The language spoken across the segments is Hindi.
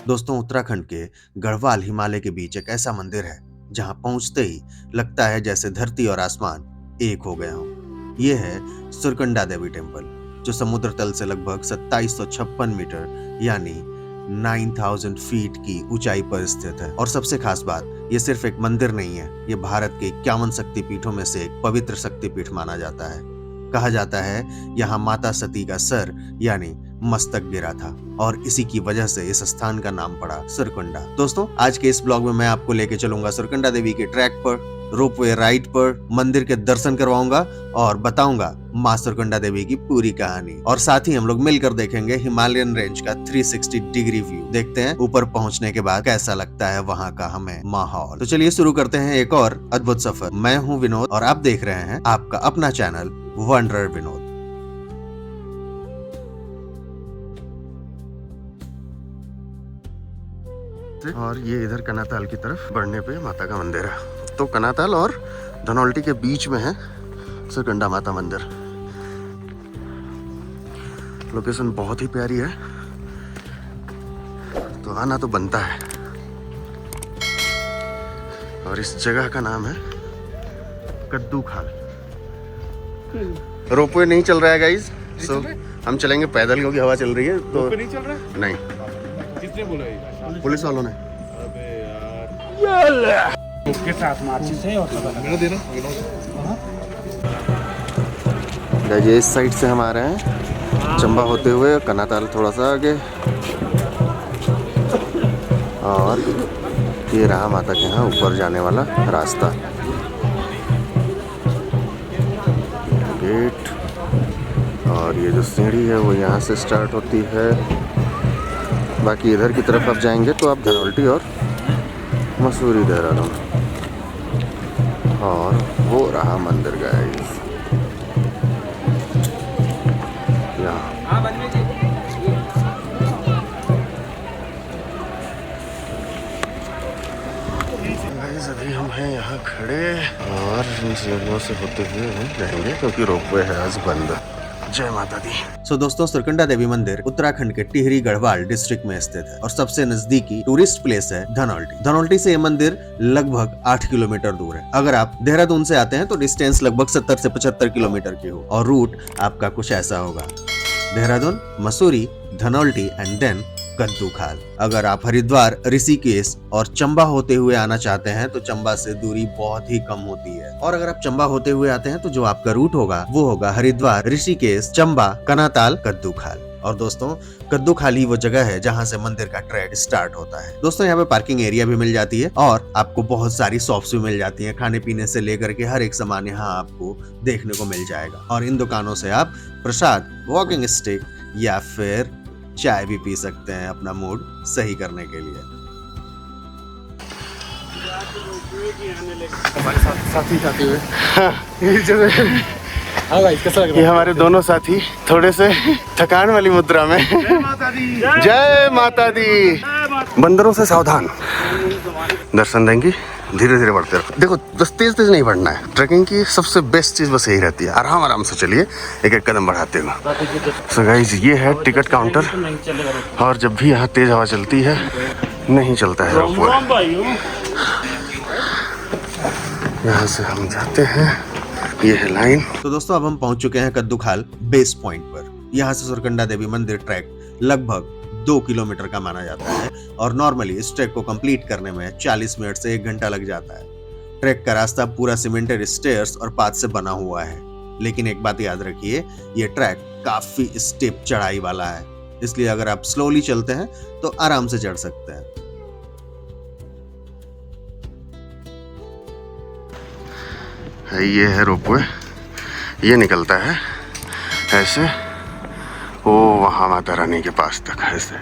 दोस्तों उत्तराखंड के गढ़वाल हिमालय के बीच एक ऐसा मंदिर है जहां पहुंचते ही लगता है जैसे धरती और आसमान एक हो गए हों। ये है सुरकंडा देवी टेम्पल, जो समुद्र तल से लगभग 2756 मीटर यानी 9000 फीट की ऊंचाई पर स्थित है। और सबसे खास बात, ये सिर्फ एक मंदिर नहीं है, ये भारत के 51 शक्तिपीठों में से एक पवित्र शक्तिपीठ माना जाता है। कहा जाता है यहाँ माता सती का सर यानी मस्तक गिरा था और इसी की वजह से इस स्थान का नाम पड़ा सुरकंडा। दोस्तों आज के इस ब्लॉग में मैं आपको लेके चलूंगा सुरकंडा देवी के ट्रैक पर, रोपवे राइड पर, मंदिर के दर्शन करवाऊंगा और बताऊंगा माँ सुरकंडा देवी की पूरी कहानी। और साथ ही हम लोग मिलकर देखेंगे हिमालयन रेंज का 360 डिग्री व्यू। देखते हैं ऊपर पहुंचने के बाद कैसा लगता है वहाँ का हमें माहौल। तो चलिए शुरू करते हैं एक और अद्भुत सफर। मैं हूँ विनोद और आप देख रहे हैं आपका अपना चैनल वंडरर विनोद। और ये इधर कनाताल की तरफ बढ़ने पे माता का मंदिर है। तो कनाताल और धनौल्टी के बीच में है सुरकंडा माता मंदिर। लोकेशन बहुत ही प्यारी है, तो आना तो बनता है। और इस जगह का नाम है कद्दू खाल। रोपवे नहीं चल रहा है गाइस, सो हम चलेंगे पैदल क्योंकि हवा चल रही है। तो नहीं चल रहा है? नहीं, किसने बोला ये? पुलिस वालों ने। अबे यार, उसके साथ माचिस है और मेरा देना। गाइस ये इस साइड से हम आ रहे हैं चंबा होते हुए, कनाताल थोड़ा सा आगे, और ये रहा माता के यहाँ ऊपर जाने वाला रास्ता, गेट। और ये जो सीढ़ी है वो यहाँ से स्टार्ट होती है। बाकी इधर की तरफ आप जाएंगे तो आप धनौल्टी और मसूरी देहरादून। और वो रहा मंदिर गाइस यहाँ। गाइस अभी हम हैं यहाँ खड़े और इन सीढ़ियों से होते हुए हम जाएंगे क्योंकि रोपवे है आज बंद। जय माता दी। सो दोस्तों सुरकंडा देवी मंदिर उत्तराखंड के टिहरी गढ़वाल डिस्ट्रिक्ट में स्थित है और सबसे नजदीकी टूरिस्ट प्लेस है धनौल्टी। धनौल्टी से ये मंदिर लगभग 8 किलोमीटर दूर है। अगर आप देहरादून से आते हैं तो डिस्टेंस लगभग 70 से 75 किलोमीटर की हो और रूट आपका कुछ ऐसा होगा: देहरादून, मसूरी, धनौल्टी एंड देन कद्दू खाल। अगर आप हरिद्वार, ऋषिकेश और चंबा होते हुए आना चाहते हैं तो चंबा से दूरी बहुत ही कम होती है। और अगर आप चंबा होते हुए आते हैं तो जो आपका रूट होगा वो होगा हरिद्वार, ऋषिकेश, चंबा, कनाताल, कद्दू खाल। और दोस्तों कद्दू खाल ही वो जगह है जहाँ से मंदिर का ट्रैक स्टार्ट होता है। दोस्तों यहाँ पे पार्किंग एरिया भी मिल जाती है और आपको बहुत सारी शॉप्स भी मिल जाती हैं। खाने पीने से लेकर के हर एक सामान यहाँ आपको देखने को मिल जाएगा। और इन दुकानों से आप प्रसाद, वॉकिंग स्टिक या फिर चाय भी पी सकते हैं अपना मूड सही करने के लिए। हमारे साथी हुए। हाँ भाई कैसा लग रहा है? ये हमारे दोनों साथी थोड़े से थकान वाली मुद्रा में। जय माता दी, जय माता दी। बंदरों से सावधान, दर्शन देंगी, धीरे धीरे बढ़ते रहो। देखो बस तेज तेज नहीं बढ़ना है। ट्रैकिंग की सबसे बेस्ट चीज बस यही रहती है, आराम आराम से चलिए, एक एक कदम बढ़ाते हुए। सो गाइस ये है टिकट काउंटर और जब भी यहाँ तेज हवा चलती है नहीं चलता है रोपवे। यहाँ से हम जाते हैं, ये है लाइन। तो दोस्तों अब हम पहुंच चुके हैं कद्दू खाल बेस पॉइंट पर। यहाँ से सुरकंडा देवी मंदिर ट्रैक लगभग 2 किलोमीटर का माना जाता है और नॉर्मली इस ट्रैक को कंप्लीट करने में 40 मिनट से 1 घंटा लग जाता है। ट्रैक का रास्ता पूरा सीमेंटेड स्टेयर्स और पाथ से बना हुआ है, लेकिन एक बात याद रखिए, ये ट्रैक काफी स्टेप चढ़ाई वाला है, इसलिए अगर आप स्लोली चलते हैं तो आराम से चढ़ सकते हैं। ये है रोपवे, ये निकलता है ऐसे वो वहाँ माता रानी के पास तक, ऐसे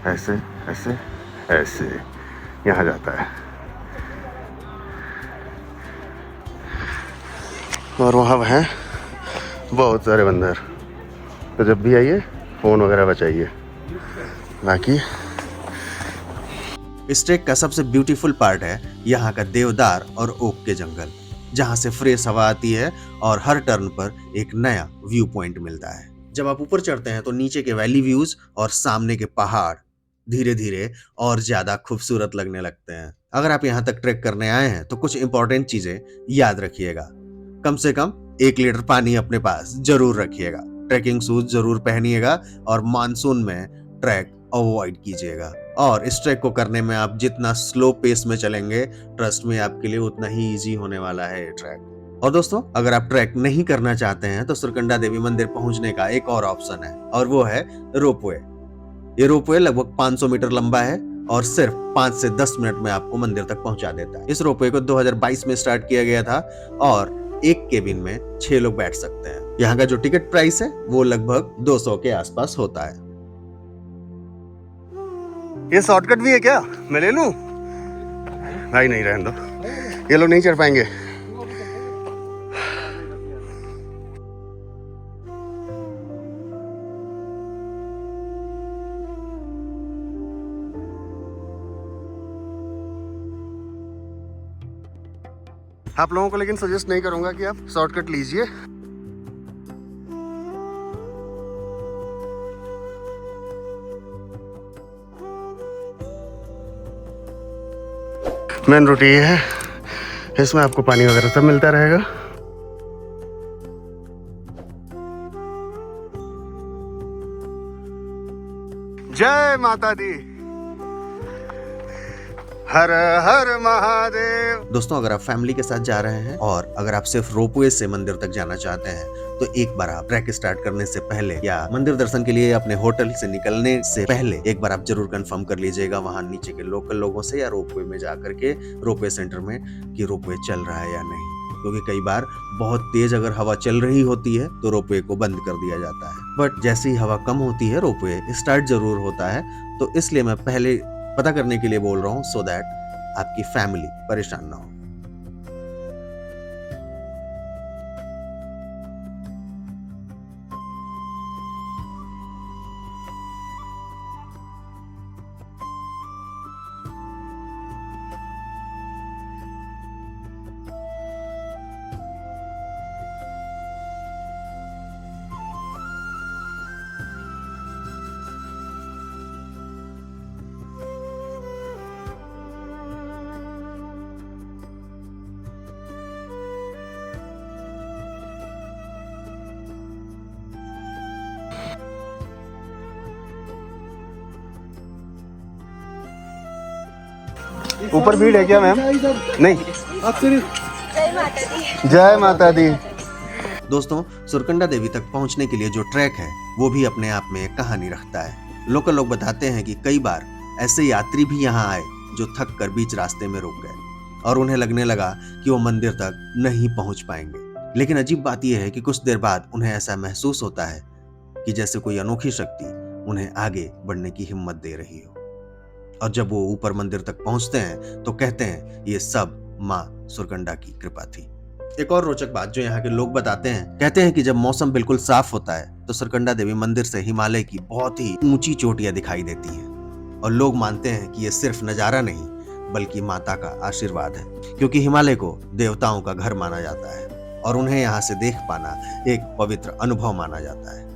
ऐसे ऐसे ऐसे यहाँ जाता है। और वहाँ है बहुत सारे बंदर, तो जब भी आइए फ़ोन वगैरह बचाइए। बाकी इस ट्रैक का सबसे ब्यूटीफुल पार्ट है यहाँ का देवदार और ओक के जंगल, जहाँ से फ्रेश हवा आती है और हर टर्न पर एक नया व्यू पॉइंट मिलता है। जब आप ऊपर चढ़ते हैं तो नीचे के वैली व्यूज और सामने के पहाड़ धीरे धीरे और ज्यादा खूबसूरत लगने लगते हैं। अगर आप यहाँ तक ट्रैक करने आए हैं तो कुछ इंपॉर्टेंट चीजें याद रखिएगा। कम से कम 1 लीटर पानी अपने पास जरूर रखिएगा, ट्रैकिंग शूज जरूर पहनिएगा और मानसून में ट्रैक अवॉइड कीजिएगा। और इस ट्रैक को करने में आप जितना स्लो पेस में चलेंगे, ट्रस्ट में आपके लिए उतना ही इजी होने वाला है ये ट्रैक। और दोस्तों, अगर आप ट्रैक नहीं करना चाहते हैं तो सुरकंडा देवी मंदिर पहुंचने का एक और ऑप्शन है, और वो है रोपवे। ये रोपवे लगभग 500 मीटर लंबा है और सिर्फ 5 से 10 मिनट में आपको मंदिर तक पहुंचा देता है। इस रोपवे को 2022 में स्टार्ट किया गया था और एक केबिन में 6 लोग बैठ सकते हैं। यहाँ का जो टिकट प्राइस है वो लगभग 200 के आसपास होता है। ये शॉर्टकट भी है क्या? मैं ले लूं? भाई नहीं, रहने दो, ये लोग नहीं चढ़ पाएंगे। आप लोगों को लेकिन सजेस्ट नहीं करूंगा कि आप शॉर्टकट लीजिए। मेन रूट ये है, इसमें आपको पानी वगैरह सब मिलता रहेगा। जय माता दी, हर हर महादेव। दोस्तों, अगर आप फैमिली के साथ जा रहे हैं और अगर आप सिर्फ रोपवे से मंदिर तक जाना चाहते हैं तो एक बार आप ट्रैक स्टार्ट करने से पहले या मंदिर दर्शन के लिए अपने होटल से निकलने से पहले एक बार आप जरूर कंफर्म कर लीजिएगा वहां नीचे के लोकल लोगों से या रोपवे में जाकर के, रोपवे सेंटर में, कि रोपवे चल रहा है या नहीं। क्योंकि कई बार बहुत तेज अगर हवा चल रही होती है तो रोपवे को बंद कर दिया जाता है, बट जैसे ही हवा कम होती है रोपवे स्टार्ट जरूर होता है। तो इसलिए मैं पहले पता करने के लिए बोल रहा हूँ, सो दैट आपकी फैमिली परेशान ना हो। ऊपर भीड़ है क्या मैम? नहीं। जय माता दी। दोस्तों, सुरकंडा देवी तक पहुंचने के लिए जो ट्रैक है वो भी अपने आप में एक कहानी रखता है। लोकल लोग बताते हैं कि कई बार ऐसे यात्री भी यहाँ आए जो थक कर बीच रास्ते में रुक गए और उन्हें लगने लगा कि वो मंदिर तक नहीं पहुंच पाएंगे। लेकिन अजीब बात यह है कि कुछ देर बाद उन्हें ऐसा महसूस होता है कि जैसे कोई अनोखी शक्ति उन्हें आगे बढ़ने की हिम्मत दे रही हो। और जब वो ऊपर मंदिर तक पहुंचते हैं तो कहते हैं ये सब माँ सुरकंडा की कृपा थी। एक और रोचक बात जो यहाँ के लोग बताते हैं, कहते हैं कि जब मौसम बिल्कुल साफ होता है तो सुरकंडा देवी मंदिर से हिमालय की बहुत ही ऊंची चोटियां दिखाई देती हैं। और लोग मानते हैं कि ये सिर्फ नजारा नहीं बल्कि माता का आशीर्वाद है, क्योंकि हिमालय को देवताओं का घर माना जाता है और उन्हें यहाँ से देख पाना एक पवित्र अनुभव माना जाता है।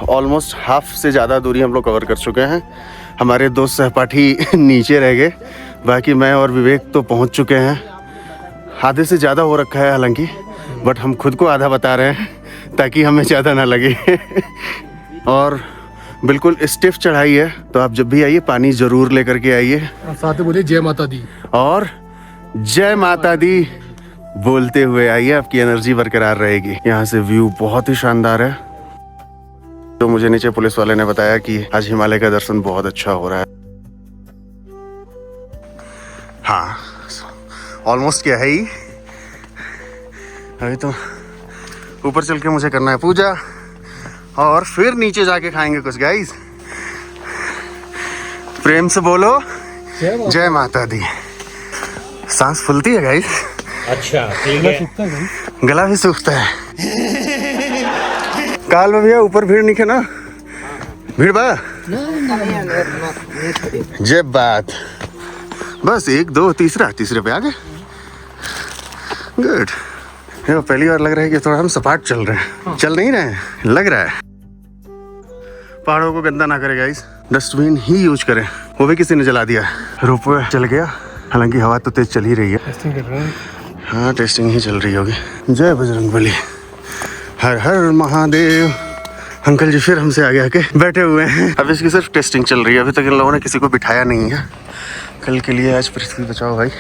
ऑलमोस्ट हाफ से ज़्यादा दूरी हम लोग कवर कर चुके हैं। हमारे दो सहपाठी नीचे रह गए, बाकी मैं और विवेक तो पहुंच चुके हैं। आधे से ज़्यादा हो रखा है हालांकि, बट हम खुद को आधा बता रहे हैं ताकि हमें ज़्यादा ना लगे। और बिल्कुल स्टिफ चढ़ाई है, तो आप जब भी आइए पानी ज़रूर लेकर के आइए। साथ में बोलिए जय माता दी। और जय माता दी बोलते हुए आइए, आपकी एनर्जी बरकरार रहेगी। यहाँ से व्यू बहुत ही शानदार है। तो मुझे नीचे पुलिस वाले ने बताया कि आज हिमालय का दर्शन बहुत अच्छा हो रहा है। हाँ, ऑलमोस्ट क्या है ही, अभी तो ऊपर चल के मुझे करना है पूजा और फिर नीचे जाके खाएंगे कुछ गाइस। प्रेम से बोलो जय माता दी। सांस फूलती है गाइस। अच्छा ठीक है। गला भी सूखता है। काल में भैया ऊपर भीड़ नहीं ना, भीड़ बा जय बात। बस 1 2 तीसरे पे आ गए। गुड। पहली बार लग रहा है कि थोड़ा हम सपाट चल रहे हैं। चल नहीं रहे हैं, लग रहा है। पहाड़ों को गंदा ना करें गाइस, डस्टबिन ही यूज करें। वो भी किसी ने जला दिया। रोपवे चल गया, हालांकि हवा तो तेज चल ही रही है। टेस्टिंग कर रहे हैं। हाँ, टेस्टिंग ही चल रही होगी। जय बजरंगबली, हर हर महादेव। अंकल जी फिर हमसे आगे आके बैठे हुए हैं। अब इसकी सिर्फ टेस्टिंग चल रही है, अभी तक इन लोगों ने किसी को बिठाया नहीं है। कल के लिए आज पृथ्वी बचाओ भाई।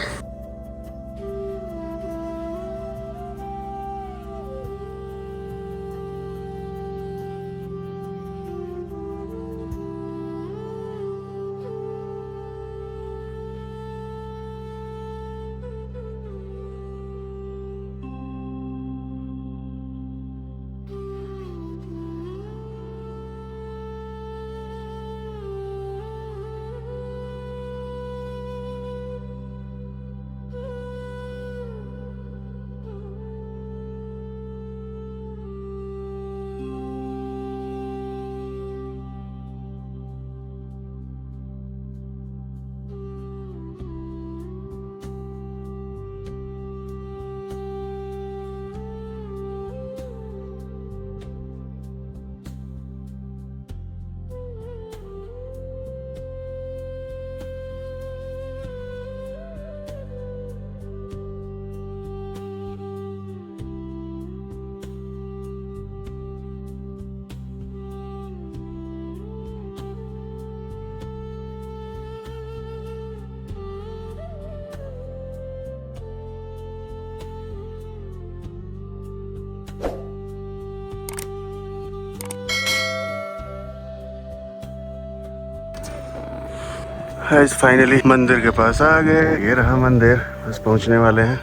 आज फाइनली मंदिर के पास आ गए। ये रहा मंदिर, बस पहुंचने वाले हैं।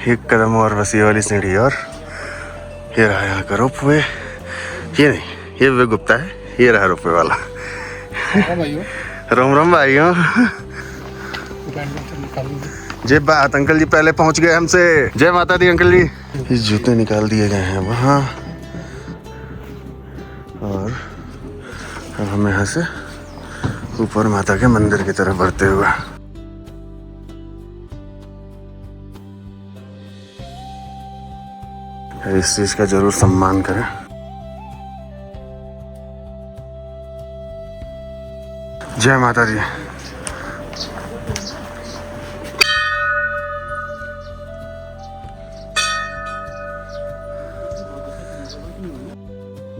1 कदम और बस ये वाली सीढ़ी, और ये रहा यहाँ का रोपवे। ये नहीं, ये विवेक गुप्ता है। ये रहा रोपवे वाला। रोम रोम भाइयों। जय बात। अंकल जी पहले पहुंच गए हमसे। जय माता दी अंकल जी। ये जूते निकाल दिए गए हैं वहाँ, और अब हम यहाँ से ऊपर माता के मंदिर की तरफ बढ़ते हुए। इस चीज का जरूर सम्मान करें। जय माता दी।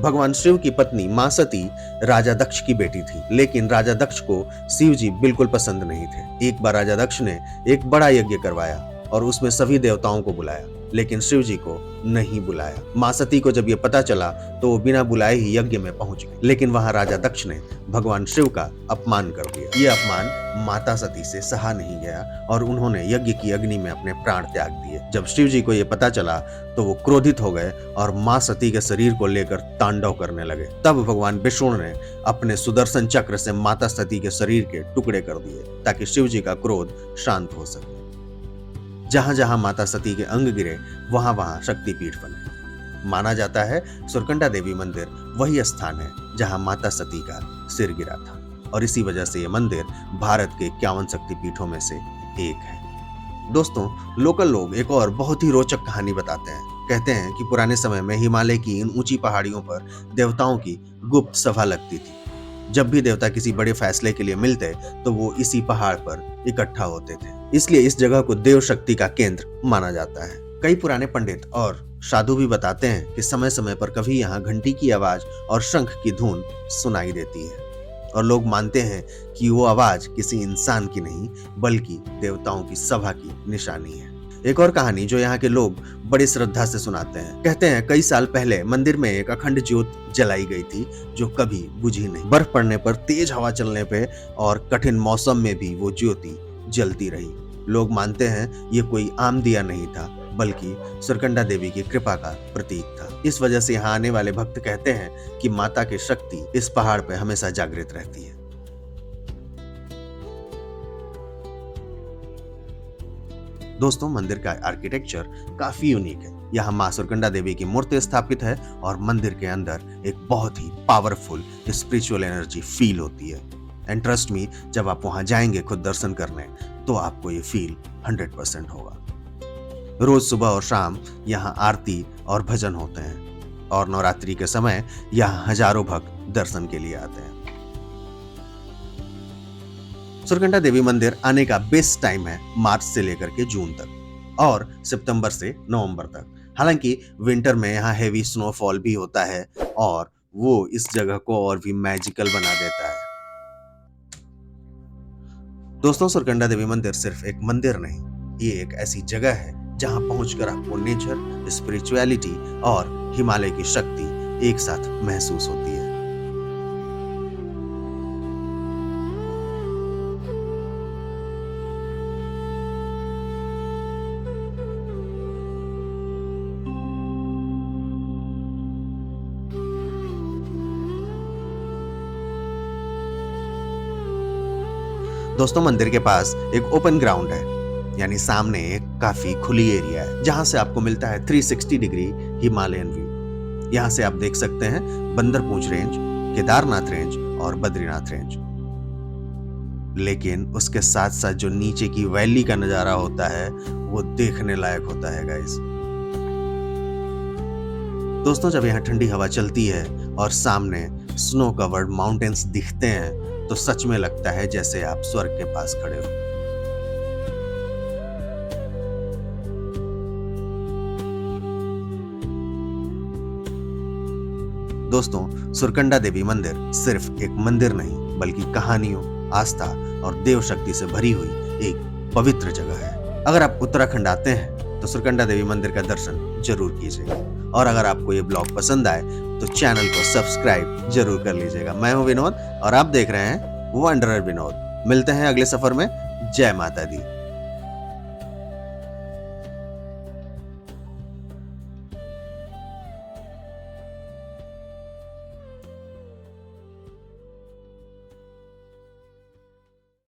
भगवान शिव की पत्नी मां सती राजा दक्ष की बेटी थी, लेकिन राजा दक्ष को शिव जी बिल्कुल पसंद नहीं थे। एक बार राजा दक्ष ने एक बड़ा यज्ञ करवाया और उसमें सभी देवताओं को बुलाया, लेकिन शिव जी को नहीं बुलाया। मां सती को जब ये पता चला तो वो बिना बुलाए ही यज्ञ में पहुंच गई, लेकिन वहां राजा दक्ष ने भगवान शिव का अपमान कर दिया। ये अपमान माता सती से सहा नहीं गया और उन्होंने यज्ञ की अग्नि में अपने प्राण त्याग दिए। जब शिव जी को ये पता चला तो वो क्रोधित हो गए और मां सती के शरीर को लेकर तांडव करने लगे। तब भगवान विष्णु ने अपने सुदर्शन चक्र से माता सती के शरीर के टुकड़े कर दिए ताकि शिव जी का क्रोध शांत हो सके। जहां जहां माता सती के अंग गिरे वहां वहां शक्तिपीठ बने। माना जाता है सुरकंडा देवी मंदिर वही स्थान है जहां माता सती का सिर गिरा था, और इसी वजह से यह मंदिर भारत के 51 शक्तिपीठों में से एक है। दोस्तों, लोकल लोग एक और बहुत ही रोचक कहानी बताते हैं। कहते हैं कि पुराने समय में हिमालय की इन ऊंची पहाड़ियों पर देवताओं की गुप्त सभा लगती थी। जब भी देवता किसी बड़े फैसले के लिए मिलते तो वो इसी पहाड़ पर इकट्ठा होते थे, इसलिए इस जगह को देव शक्ति का केंद्र माना जाता है। कई पुराने पंडित और साधु भी बताते हैं कि समय समय पर कभी यहाँ घंटी की आवाज और शंख की धुन सुनाई देती है और लोग मानते हैं कि वो आवाज किसी इंसान की नहीं बल्कि देवताओं की सभा की निशानी है। एक और कहानी जो यहाँ के लोग बड़ी श्रद्धा से सुनाते हैं, कहते हैं कई साल पहले मंदिर में एक अखंड ज्योत जलाई गई थी जो कभी बुझी नहीं। बर्फ पड़ने पर, तेज हवा चलने पे और कठिन मौसम में भी वो ज्योति जलती रही। लोग मानते हैं ये कोई आम दिया नहीं था बल्कि सुरकंडा देवी की कृपा का प्रतीक था। इस वजह से यहाँ आने वाले भक्त कहते हैं कि माता की शक्ति इस पहाड़ पर हमेशा जागृत रहती है। दोस्तों, मंदिर का आर्किटेक्चर काफी यूनिक है। यहाँ मां सुरकंडा देवी की मूर्ति स्थापित है और मंदिर के अंदर एक बहुत ही पावरफुल स्पिरिचुअल एनर्जी फील होती है। एंड ट्रस्ट मी, जब आप वहां जाएंगे खुद दर्शन करने तो आपको ये फील 100% होगा। रोज सुबह और शाम यहाँ आरती और भजन होते हैं और नवरात्रि के समय यहाँ हजारों भक्त दर्शन के लिए आते हैं। सुरकंडा देवी मंदिर आने का बेस्ट टाइम है मार्च से लेकर के जून तक और सितंबर से नवंबर तक। हालांकि विंटर में यहाँ हेवी स्नोफॉल भी होता है और वो इस जगह को और भी मैजिकल बना देता है। दोस्तों, सुरकंडा देवी मंदिर सिर्फ एक मंदिर नहीं, ये एक ऐसी जगह है जहां पहुंचकर आपको नेचर, स्पिरिचुअलिटी और हिमालय की शक्ति एक साथ महसूस होती है। दोस्तों, मंदिर के पास एक ओपन ग्राउंड है, यानी सामने एक काफी खुली एरिया है जहां से आपको मिलता है 360 डिग्री हिमालयन व्यू। यहां से आप देख सकते हैं बंदरपूंछ रेंज, केदारनाथ रेंज और बद्रीनाथ रेंज। लेकिन उसके साथ साथ जो नीचे की वैली का नजारा होता है वो देखने लायक होता है गाइस। दोस्तों, जब यहाँ ठंडी हवा चलती है और सामने स्नो कवर्ड माउंटेन्स दिखते हैं तो सच में लगता है जैसे आप स्वर्ग के पास खड़े हो। दोस्तों, सुरकंडा देवी मंदिर सिर्फ एक मंदिर नहीं बल्कि कहानियों, आस्था और देव शक्ति से भरी हुई एक पवित्र जगह है। अगर आप उत्तराखंड आते हैं तो सुरकंडा देवी मंदिर का दर्शन जरूर कीजिएगा और अगर आपको ये ब्लॉग पसंद आए तो चैनल को सब्सक्राइब जरूर कर लीजिएगा। मैं हूं विनोद और आप देख रहे हैं वंडरर विनोद। मिलते हैं अगले सफर में। जय माता दी।